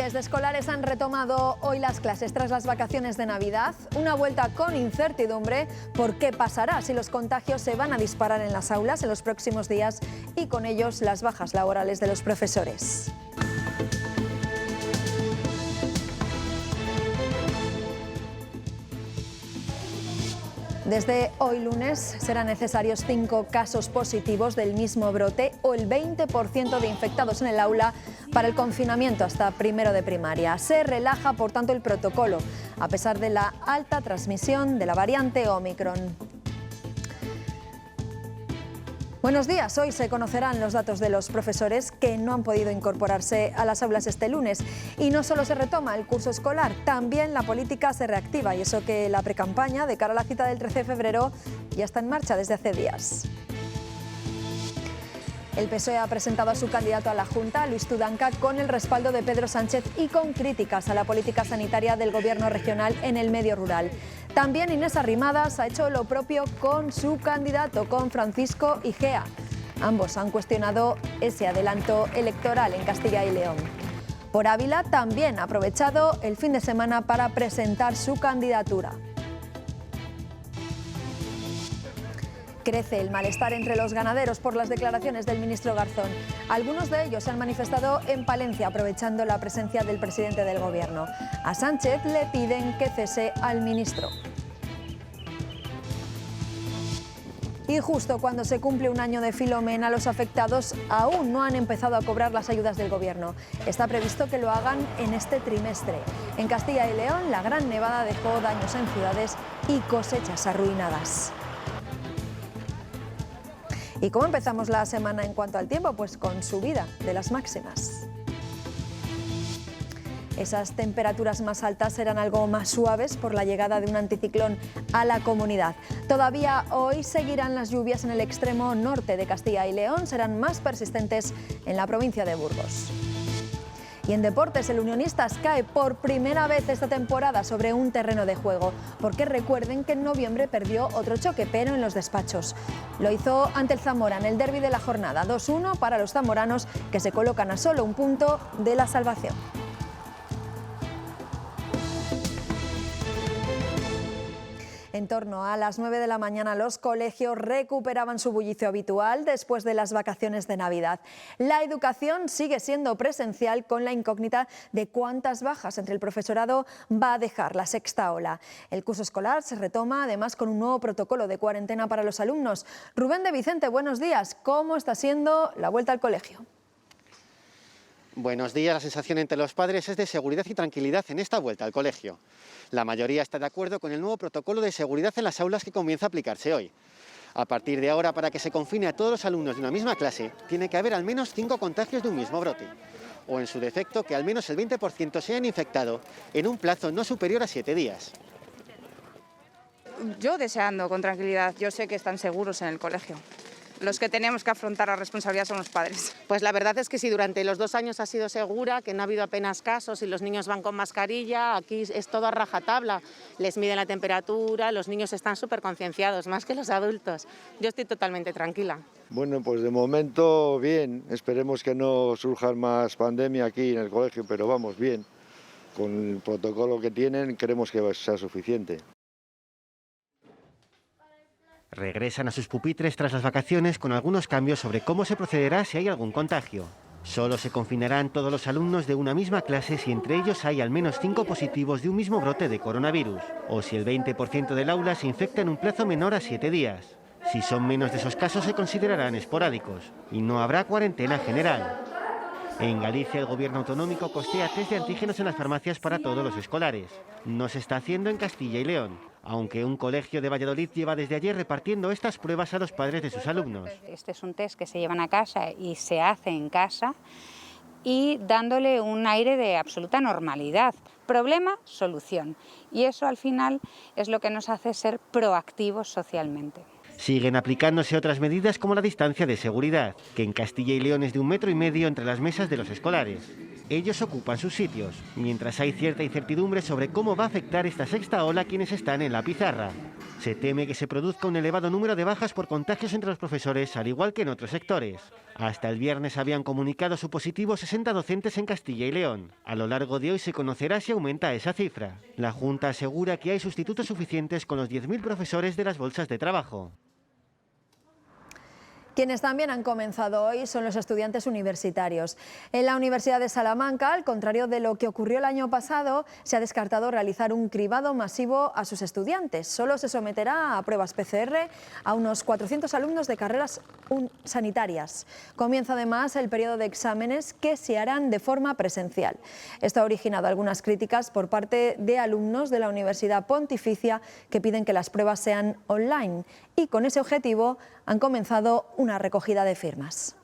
Miles de escolares han retomado hoy las clases tras las vacaciones de Navidad. Una vuelta con incertidumbre por qué pasará si los contagios se van a disparar en las aulas en los próximos días y con ellos las bajas laborales de los profesores. Desde hoy lunes serán necesarios 5 casos positivos del mismo brote o el 20% de infectados en el aula para el confinamiento hasta primero de primaria. Se relaja, por tanto, el protocolo, a pesar de la alta transmisión de la variante Omicron. Buenos días. Hoy se conocerán los datos de los profesores que no han podido incorporarse a las aulas este lunes. Y no solo se retoma el curso escolar, también la política se reactiva. Y eso que la precampaña de cara a la cita del 13 de febrero ya está en marcha desde hace días. El PSOE ha presentado a su candidato a la Junta, Luis Tudanca, con el respaldo de Pedro Sánchez y con críticas a la política sanitaria del Gobierno regional en el medio rural. También Inés Arrimadas ha hecho lo propio con su candidato, con Francisco Igea. Ambos han cuestionado ese adelanto electoral en Castilla y León. Por Ávila también ha aprovechado el fin de semana para presentar su candidatura. Crece el malestar entre los ganaderos por las declaraciones del ministro Garzón. Algunos de ellos se han manifestado en Palencia aprovechando la presencia del presidente del Gobierno. A Sánchez le piden que cese al ministro. Y justo cuando se cumple un año de Filomena, los afectados aún no han empezado a cobrar las ayudas del Gobierno. Está previsto que lo hagan en este trimestre. En Castilla y León, la gran nevada dejó daños en ciudades y cosechas arruinadas. ¿Y cómo empezamos la semana en cuanto al tiempo? Pues con subida de las máximas. Esas temperaturas más altas serán algo más suaves por la llegada de un anticiclón a la comunidad. Todavía hoy seguirán las lluvias en el extremo norte de Castilla y León, serán más persistentes en la provincia de Burgos. Y en deportes, el Unionistas cae por primera vez esta temporada sobre un terreno de juego, porque recuerden que en noviembre perdió otro choque, pero en los despachos. Lo hizo ante el Zamora en el derbi de la jornada, 2-1 para los zamoranos, que se colocan a solo un punto de la salvación. En torno a las 9 de la mañana los colegios recuperaban su bullicio habitual después de las vacaciones de Navidad. La educación sigue siendo presencial con la incógnita de cuántas bajas entre el profesorado va a dejar la sexta ola. El curso escolar se retoma además con un nuevo protocolo de cuarentena para los alumnos. Rubén de Vicente, buenos días. ¿Cómo está siendo la vuelta al colegio? Buenos días. La sensación entre los padres es de seguridad y tranquilidad en esta vuelta al colegio. La mayoría está de acuerdo con el nuevo protocolo de seguridad en las aulas que comienza a aplicarse hoy. A partir de ahora, para que se confine a todos los alumnos de una misma clase, tiene que haber al menos 5 contagios de un mismo brote. O en su defecto, que al menos el 20% se hayan infectado en un plazo no superior a 7 días. Yo deseando con tranquilidad, yo sé que están seguros en el colegio. Los que tenemos que afrontar la responsabilidad son los padres. Pues la verdad es que si durante los 2 años ha sido segura, que no ha habido apenas casos y los niños van con mascarilla, aquí es todo a rajatabla. Les miden la temperatura, los niños están súper concienciados, más que los adultos. Yo estoy totalmente tranquila. Bueno, pues de momento bien, esperemos que no surja más pandemia aquí en el colegio, pero vamos, bien. Con el protocolo que tienen, creemos que sea suficiente. Regresan a sus pupitres tras las vacaciones con algunos cambios sobre cómo se procederá si hay algún contagio. Solo se confinarán todos los alumnos de una misma clase si entre ellos hay al menos 5 positivos de un mismo brote de coronavirus, o si el 20% del aula se infecta en un plazo menor a 7 días. Si son menos de esos casos se considerarán esporádicos y no habrá cuarentena general. En Galicia el gobierno autonómico costea test de antígenos en las farmacias para todos los escolares. No se está haciendo en Castilla y León, aunque un colegio de Valladolid lleva desde ayer repartiendo estas pruebas a los padres de sus alumnos. Este es un test que se llevan a casa y se hace en casa y dándole un aire de absoluta normalidad. Problema, solución. Y eso al final es lo que nos hace ser proactivos socialmente. Siguen aplicándose otras medidas como la distancia de seguridad, que en Castilla y León es de 1,5 metros entre las mesas de los escolares. Ellos ocupan sus sitios, mientras hay cierta incertidumbre sobre cómo va a afectar esta sexta ola a quienes están en la pizarra. Se teme que se produzca un elevado número de bajas por contagios entre los profesores, al igual que en otros sectores. Hasta el viernes habían comunicado su positivo 60 docentes en Castilla y León. A lo largo de hoy se conocerá si aumenta esa cifra. La Junta asegura que hay sustitutos suficientes con los 10.000 profesores de las bolsas de trabajo. Quienes también han comenzado hoy son los estudiantes universitarios. En la Universidad de Salamanca, al contrario de lo que ocurrió el año pasado, se ha descartado realizar un cribado masivo a sus estudiantes. Solo se someterá a pruebas PCR a unos 400 alumnos de carreras sanitarias. Comienza además el periodo de exámenes que se harán de forma presencial. Esto ha originado algunas críticas por parte de alumnos de la Universidad Pontificia que piden que las pruebas sean online y con ese objetivo han comenzado una recogida de firmas.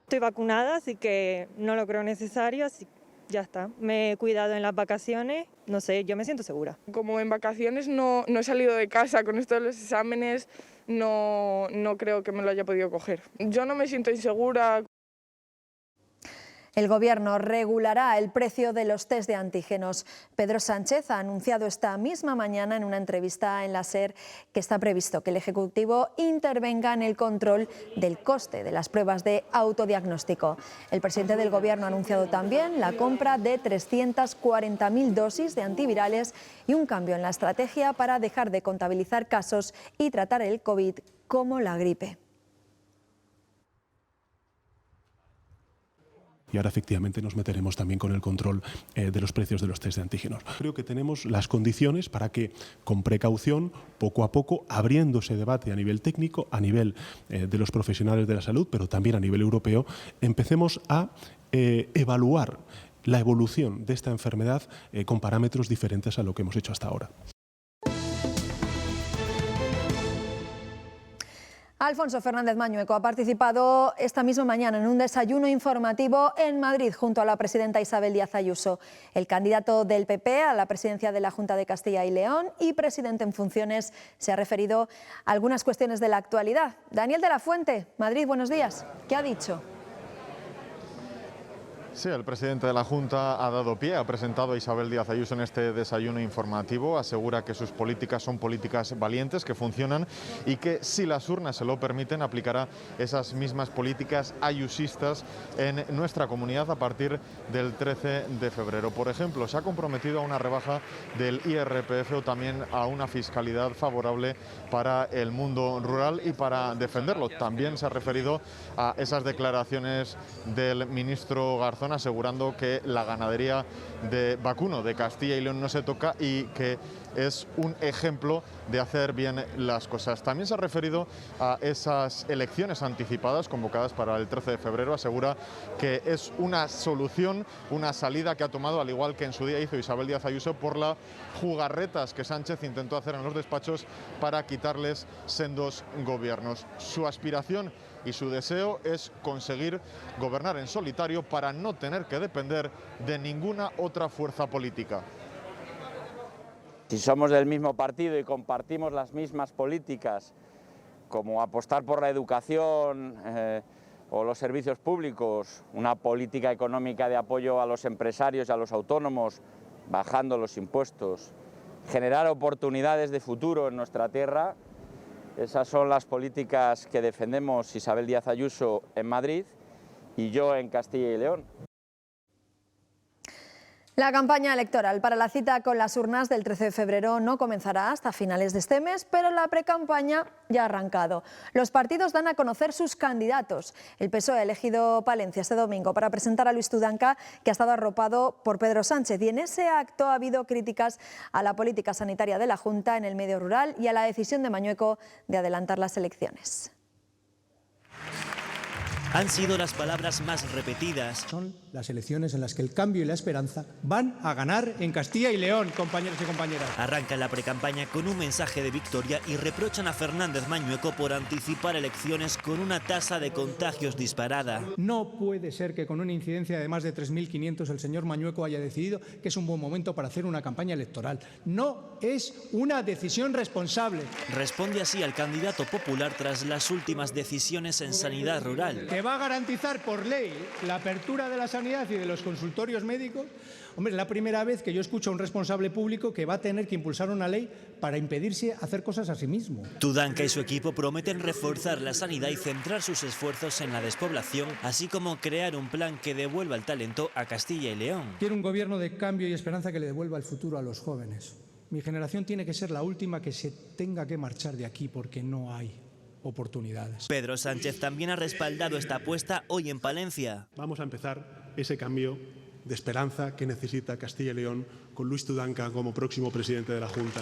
Estoy vacunada, así que no lo creo necesario, así ya está. Me he cuidado en las vacaciones, no sé, yo me siento segura. Como en vacaciones no he salido de casa con esto de los exámenes, no creo que me lo haya podido coger. Yo no me siento insegura. El Gobierno regulará el precio de los test de antígenos. Pedro Sánchez ha anunciado esta misma mañana en una entrevista en la SER que está previsto que el Ejecutivo intervenga en el control del coste de las pruebas de autodiagnóstico. El presidente del Gobierno ha anunciado también la compra de 340.000 dosis de antivirales y un cambio en la estrategia para dejar de contabilizar casos y tratar el COVID como la gripe. Y ahora efectivamente nos meteremos también con el control de los precios de los test de antígenos. Creo que tenemos las condiciones para que, con precaución, poco a poco, abriendo ese debate a nivel técnico, a nivel de los profesionales de la salud, pero también a nivel europeo, empecemos a evaluar la evolución de esta enfermedad con parámetros diferentes a lo que hemos hecho hasta ahora. Alfonso Fernández Mañueco ha participado esta misma mañana en un desayuno informativo en Madrid junto a la presidenta Isabel Díaz Ayuso. El candidato del PP a la presidencia de la Junta de Castilla y León y presidente en funciones se ha referido a algunas cuestiones de la actualidad. Daniel de la Fuente, Madrid, buenos días. ¿Qué ha dicho? Sí, el presidente de la Junta ha dado pie, ha presentado a Isabel Díaz Ayuso en este desayuno informativo, asegura que sus políticas son políticas valientes, que funcionan y que si las urnas se lo permiten aplicará esas mismas políticas ayusistas en nuestra comunidad a partir del 13 de febrero. Por ejemplo, se ha comprometido a una rebaja del IRPF o también a una fiscalidad favorable para el mundo rural y para defenderlo. También se ha referido a esas declaraciones del ministro Garzón asegurando que la ganadería de vacuno de Castilla y León no se toca y que es un ejemplo de hacer bien las cosas. También se ha referido a esas elecciones anticipadas convocadas para el 13 de febrero. Asegura que es una solución, una salida que ha tomado, al igual que en su día hizo Isabel Díaz Ayuso, por las jugarretas que Sánchez intentó hacer en los despachos para quitarles sendos gobiernos. Su aspiración y su deseo es conseguir gobernar en solitario para no tener que depender de ninguna otra fuerza política. Si somos del mismo partido y compartimos las mismas políticas, como apostar por la educación o los servicios públicos, una política económica de apoyo a los empresarios y a los autónomos, bajando los impuestos, generar oportunidades de futuro en nuestra tierra, esas son las políticas que defendemos Isabel Díaz Ayuso en Madrid y yo en Castilla y León. La campaña electoral para la cita con las urnas del 13 de febrero no comenzará hasta finales de este mes, pero la precampaña ya ha arrancado. Los partidos dan a conocer sus candidatos. El PSOE ha elegido Palencia este domingo para presentar a Luis Tudanca, que ha estado arropado por Pedro Sánchez. Y en ese acto ha habido críticas a la política sanitaria de la Junta en el medio rural y a la decisión de Mañueco de adelantar las elecciones. Han sido las palabras más repetidas. Son las elecciones en las que el cambio y la esperanza van a ganar en Castilla y León, compañeros y compañeras. Arrancan la precampaña con un mensaje de victoria y reprochan a Fernández Mañueco por anticipar elecciones con una tasa de contagios disparada. No puede ser que con una incidencia de más de 3.500 el señor Mañueco haya decidido que es un buen momento para hacer una campaña electoral. No es una decisión responsable. Responde así al candidato popular tras las últimas decisiones en sanidad rural. se va a garantizar por ley la apertura de la sanidad y de los consultorios médicos. Hombre, es la primera vez que yo escucho a un responsable público que va a tener que impulsar una ley para impedirse hacer cosas a sí mismo. Tudanca y su equipo prometen reforzar la sanidad y centrar sus esfuerzos en la despoblación, así como crear un plan que devuelva el talento a Castilla y León. Quiero un gobierno de cambio y esperanza que le devuelva el futuro a los jóvenes. Mi generación tiene que ser la última que se tenga que marchar de aquí porque no hay oportunidades. Pedro Sánchez también ha respaldado esta apuesta hoy en Palencia. Vamos a empezar ese cambio de esperanza que necesita Castilla y León con Luis Tudanca como próximo presidente de la Junta.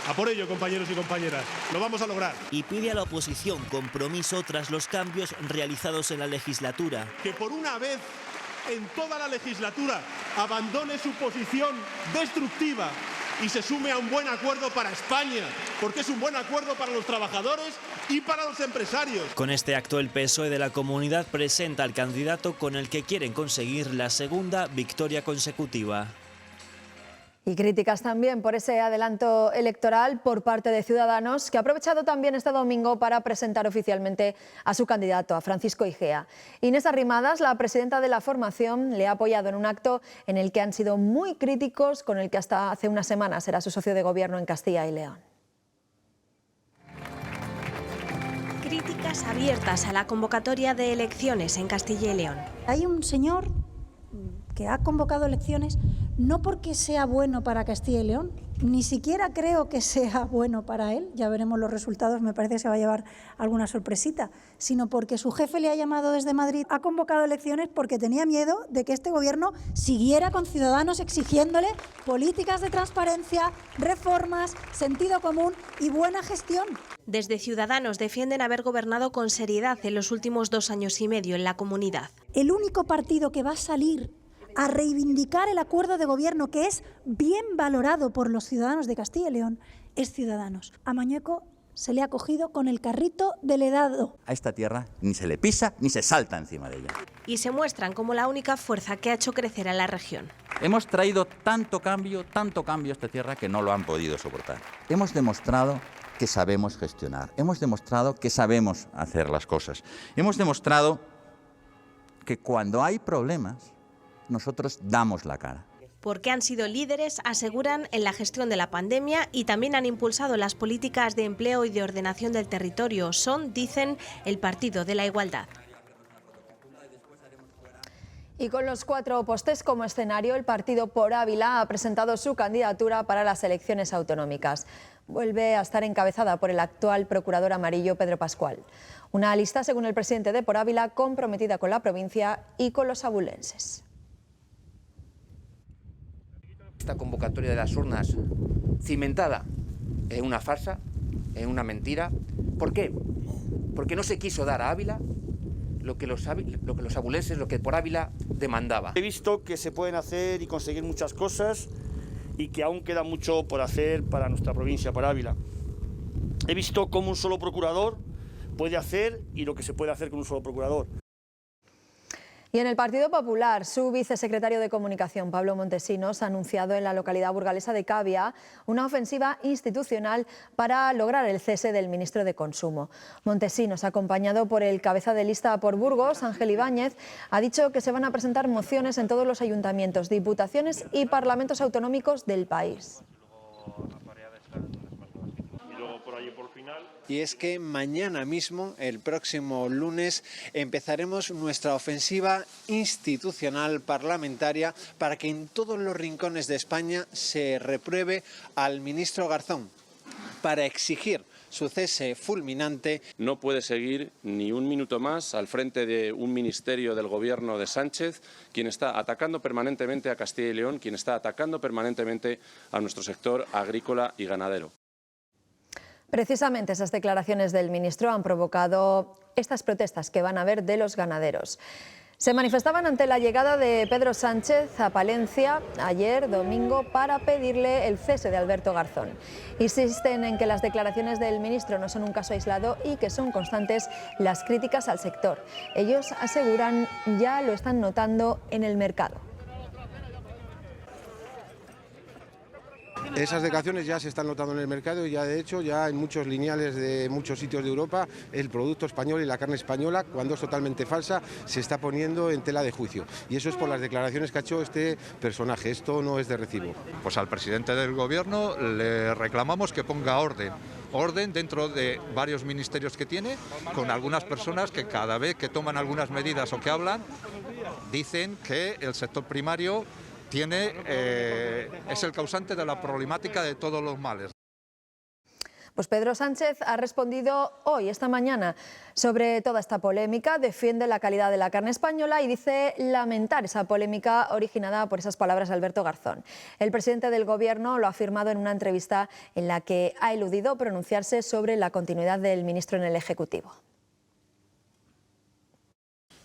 A por ello, compañeros y compañeras, lo vamos a lograr. Y pide a la oposición compromiso tras los cambios realizados en la legislatura. Que por una vez en toda la legislatura abandone su posición destructiva y se sume a un buen acuerdo para España, porque es un buen acuerdo para los trabajadores y para los empresarios. Con este acto, el PSOE de la Comunidad presenta al candidato con el que quieren conseguir la segunda victoria consecutiva. Y críticas también por ese adelanto electoral por parte de Ciudadanos, que ha aprovechado también este domingo para presentar oficialmente a su candidato, a Francisco Igea. Inés Arrimadas, la presidenta de la formación, le ha apoyado en un acto en el que han sido muy críticos con el que hasta hace unas semanas era su socio de gobierno en Castilla y León. Críticas abiertas a la convocatoria de elecciones en Castilla y León. Hay un señor que ha convocado elecciones no porque sea bueno para Castilla y León, ni siquiera creo que sea bueno para él, ya veremos los resultados, me parece que se va a llevar alguna sorpresita, sino porque su jefe le ha llamado desde Madrid, ha convocado elecciones porque tenía miedo de que este gobierno siguiera con Ciudadanos exigiéndole políticas de transparencia, reformas, sentido común y buena gestión. Desde Ciudadanos defienden haber gobernado con seriedad en los últimos 2 años y medio en la comunidad. El único partido que va a salir a reivindicar el acuerdo de gobierno que es bien valorado por los ciudadanos de Castilla y León es Ciudadanos. A Mañueco se le ha cogido con el carrito del helado. A esta tierra ni se le pisa ni se salta encima de ella. Y se muestran como la única fuerza que ha hecho crecer a la región. Hemos traído tanto cambio a esta tierra que no lo han podido soportar. Hemos demostrado que sabemos gestionar, hemos demostrado que sabemos hacer las cosas. Hemos demostrado que cuando hay problemas, nosotros damos la cara. Porque han sido líderes, aseguran, en la gestión de la pandemia y también han impulsado las políticas de empleo y de ordenación del territorio. Son, dicen, el partido de la igualdad. Y con los 4 postes como escenario, el partido Por Ávila ha presentado su candidatura para las elecciones autonómicas. Vuelve a estar encabezada por el actual procurador amarillo Pedro Pascual. Una lista, según el presidente de Por Ávila, comprometida con la provincia y con los abulenses. Esta convocatoria de las urnas cimentada en una farsa, en una mentira. ¿Por qué? Porque no se quiso dar a Ávila lo que los abulenses, lo que Por Ávila demandaba. He visto que se pueden hacer y conseguir muchas cosas y que aún queda mucho por hacer para nuestra provincia, Por Ávila. He visto cómo un solo procurador puede hacer y lo que se puede hacer con un solo procurador. Y en el Partido Popular, su vicesecretario de Comunicación, Pablo Montesinos, ha anunciado en la localidad burgalesa de Cavia una ofensiva institucional para lograr el cese del ministro de Consumo. Montesinos, acompañado por el cabeza de lista por Burgos, Ángel Ibáñez, ha dicho que se van a presentar mociones en todos los ayuntamientos, diputaciones y parlamentos autonómicos del país. Y es que mañana mismo, el próximo lunes, empezaremos nuestra ofensiva institucional parlamentaria para que en todos los rincones de España se repruebe al ministro Garzón, para exigir su cese fulminante. No puede seguir ni un minuto más al frente de un ministerio del gobierno de Sánchez, quien está atacando permanentemente a Castilla y León, quien está atacando permanentemente a nuestro sector agrícola y ganadero. Precisamente esas declaraciones del ministro han provocado estas protestas que van a haber de los ganaderos. Se manifestaban ante la llegada de Pedro Sánchez a Palencia ayer domingo para pedirle el cese de Alberto Garzón. Insisten en que las declaraciones del ministro no son un caso aislado y que son constantes las críticas al sector. Ellos aseguran ya lo están notando en el mercado. Esas declaraciones ya se están notando en el mercado y ya de hecho ya en muchos lineales de muchos sitios de Europa el producto español y la carne española, cuando es totalmente falsa, se está poniendo en tela de juicio. Y eso es por las declaraciones que ha hecho este personaje. Esto no es de recibo. Pues al presidente del Gobierno le reclamamos que ponga orden dentro de varios ministerios que tiene, con algunas personas que cada vez que toman algunas medidas o que hablan, dicen que el sector primario es el causante de la problemática de todos los males. Pues Pedro Sánchez ha respondido hoy, esta mañana, sobre toda esta polémica, defiende la calidad de la carne española y dice lamentar esa polémica originada por esas palabras de Alberto Garzón. El presidente del Gobierno lo ha afirmado en una entrevista en la que ha eludido pronunciarse sobre la continuidad del ministro en el Ejecutivo.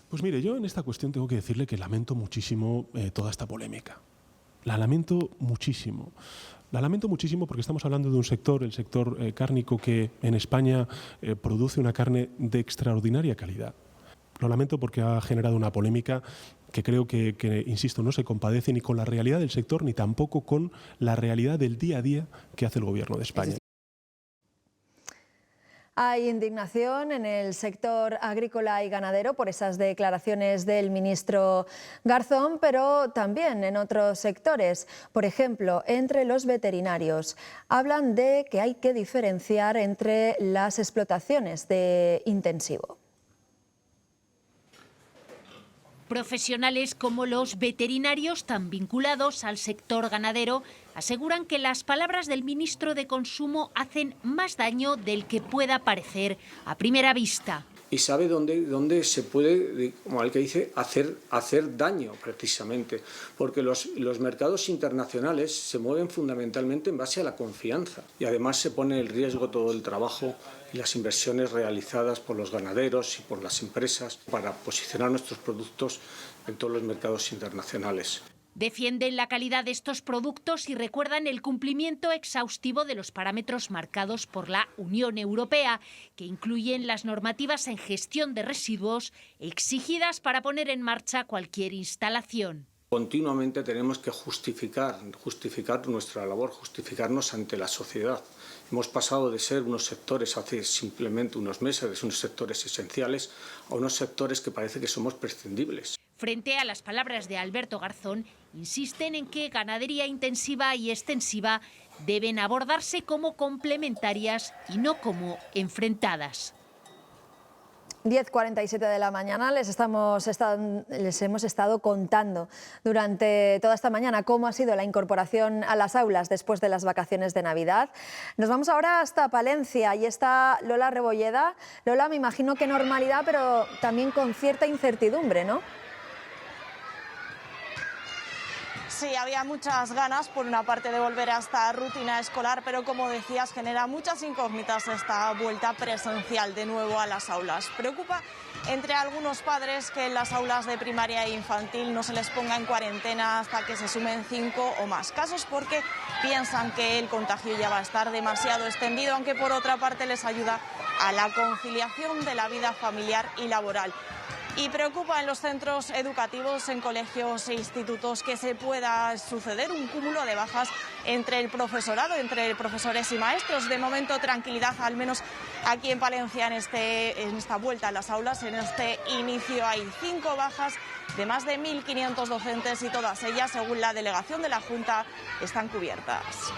Pues mire, yo en esta cuestión tengo que decirle que lamento muchísimo toda esta polémica. La lamento muchísimo. La lamento muchísimo porque estamos hablando de un sector, el sector cárnico, que en España produce una carne de extraordinaria calidad. Lo lamento porque ha generado una polémica que creo que, insisto, no se compadece ni con la realidad del sector ni tampoco con la realidad del día a día que hace el Gobierno de España. Hay indignación en el sector agrícola y ganadero por esas declaraciones del ministro Garzón, pero también en otros sectores. Por ejemplo, entre los veterinarios. Hablan de que hay que diferenciar entre las explotaciones de intensivo. Profesionales como los veterinarios, tan vinculados al sector ganadero, aseguran que las palabras del ministro de Consumo hacen más daño del que pueda parecer a primera vista. Y sabe dónde se puede, como el que dice, hacer daño precisamente, porque los mercados internacionales se mueven fundamentalmente en base a la confianza y además se pone en riesgo todo el trabajo y las inversiones realizadas por los ganaderos y por las empresas para posicionar nuestros productos en todos los mercados internacionales. Defienden la calidad de estos productos y recuerdan el cumplimiento exhaustivo de los parámetros marcados por la Unión Europea, que incluyen las normativas en gestión de residuos exigidas para poner en marcha cualquier instalación. Continuamente tenemos que justificar nuestra labor, justificarnos ante la sociedad. Hemos pasado de ser unos sectores hace simplemente unos meses, unos sectores esenciales, a unos sectores que parece que somos prescindibles. Frente a las palabras de Alberto Garzón, insisten en que ganadería intensiva y extensiva deben abordarse como complementarias y no como enfrentadas. 10:47 de la mañana, les hemos estado contando durante toda esta mañana cómo ha sido la incorporación a las aulas después de las vacaciones de Navidad. Nos vamos ahora hasta Palencia y está Lola Rebolleda. Lola, me imagino que normalidad, pero también con cierta incertidumbre, ¿no? Sí, había muchas ganas, por una parte, de volver a esta rutina escolar, pero como decías, genera muchas incógnitas esta vuelta presencial de nuevo a las aulas. Preocupa entre algunos padres que en las aulas de primaria e infantil no se les ponga en cuarentena hasta que se sumen 5 o más casos, porque piensan que el contagio ya va a estar demasiado extendido, aunque por otra parte les ayuda a la conciliación de la vida familiar y laboral. Y preocupa en los centros educativos, en colegios e institutos, que se pueda suceder un cúmulo de bajas entre el profesorado, entre profesores y maestros. De momento, tranquilidad, al menos aquí en Palencia, en esta vuelta a las aulas, en este inicio hay 5 bajas de más de 1.500 docentes y todas ellas, según la delegación de la Junta, están cubiertas.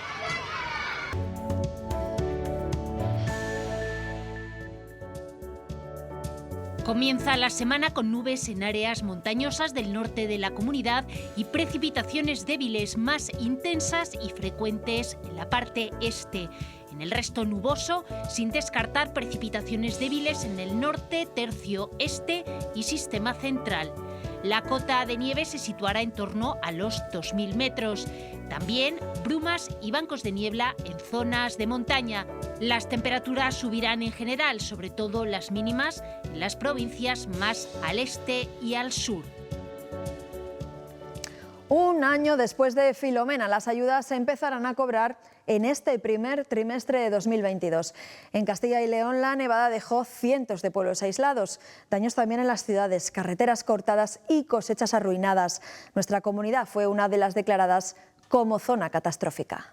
Comienza la semana con nubes en áreas montañosas del norte de la comunidad y precipitaciones débiles más intensas y frecuentes en la parte este. En el resto nuboso, sin descartar precipitaciones débiles en el norte, tercio este y sistema central. La cota de nieve se situará en torno a los 2.000 metros. También brumas y bancos de niebla en zonas de montaña. Las temperaturas subirán en general, sobre todo las mínimas en las provincias más al este y al sur. Un año después de Filomena, las ayudas se empezarán a cobrar en este primer trimestre de 2022. En Castilla y León, la nevada dejó cientos de pueblos aislados, daños también en las ciudades, carreteras cortadas y cosechas arruinadas. Nuestra comunidad fue una de las declaradas como zona catastrófica.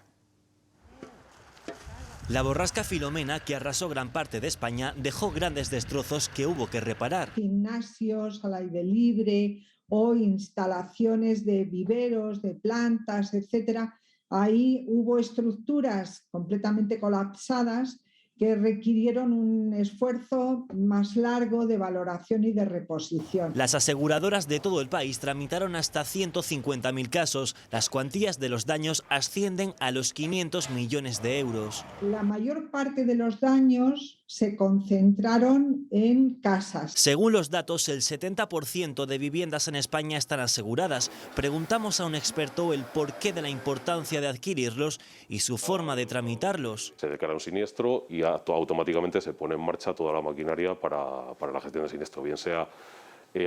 La borrasca Filomena, que arrasó gran parte de España, dejó grandes destrozos que hubo que reparar. Gimnasios al aire libre o instalaciones de viveros, de plantas, etcétera. Ahí hubo estructuras completamente colapsadas que requirieron un esfuerzo más largo de valoración y de reposición. Las aseguradoras de todo el país tramitaron hasta 150.000 casos. Las cuantías de los daños ascienden a los 500 millones de euros. La mayor parte de los daños se concentraron en casas. Según los datos, el 70% de viviendas en España están aseguradas. Preguntamos a un experto el porqué de la importancia de adquirirlos y su forma de tramitarlos. Se declara un siniestro y automáticamente se pone en marcha toda la maquinaria para la gestión del siniestro, bien sea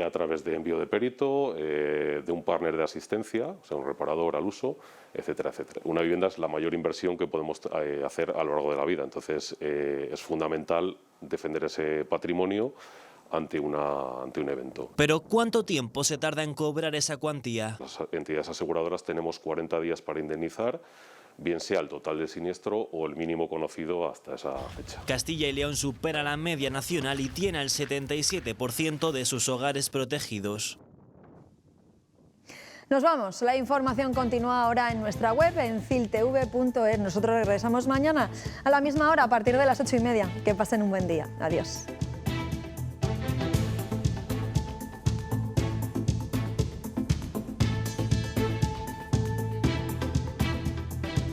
a través de envío de perito, de un partner de asistencia, o sea, un reparador al uso, etcétera, etcétera. Una vivienda es la mayor inversión que podemos hacer a lo largo de la vida, entonces es fundamental defender ese patrimonio ante un evento. ¿Pero cuánto tiempo se tarda en cobrar esa cuantía? Las entidades aseguradoras tenemos 40 días para indemnizar, bien sea el total del siniestro o el mínimo conocido hasta esa fecha. Castilla y León supera la media nacional y tiene el 77% de sus hogares protegidos. Nos vamos. La información continúa ahora en nuestra web, en ciltv.es. Nosotros regresamos mañana a la misma hora, a partir de las 8:30. Que pasen un buen día. Adiós.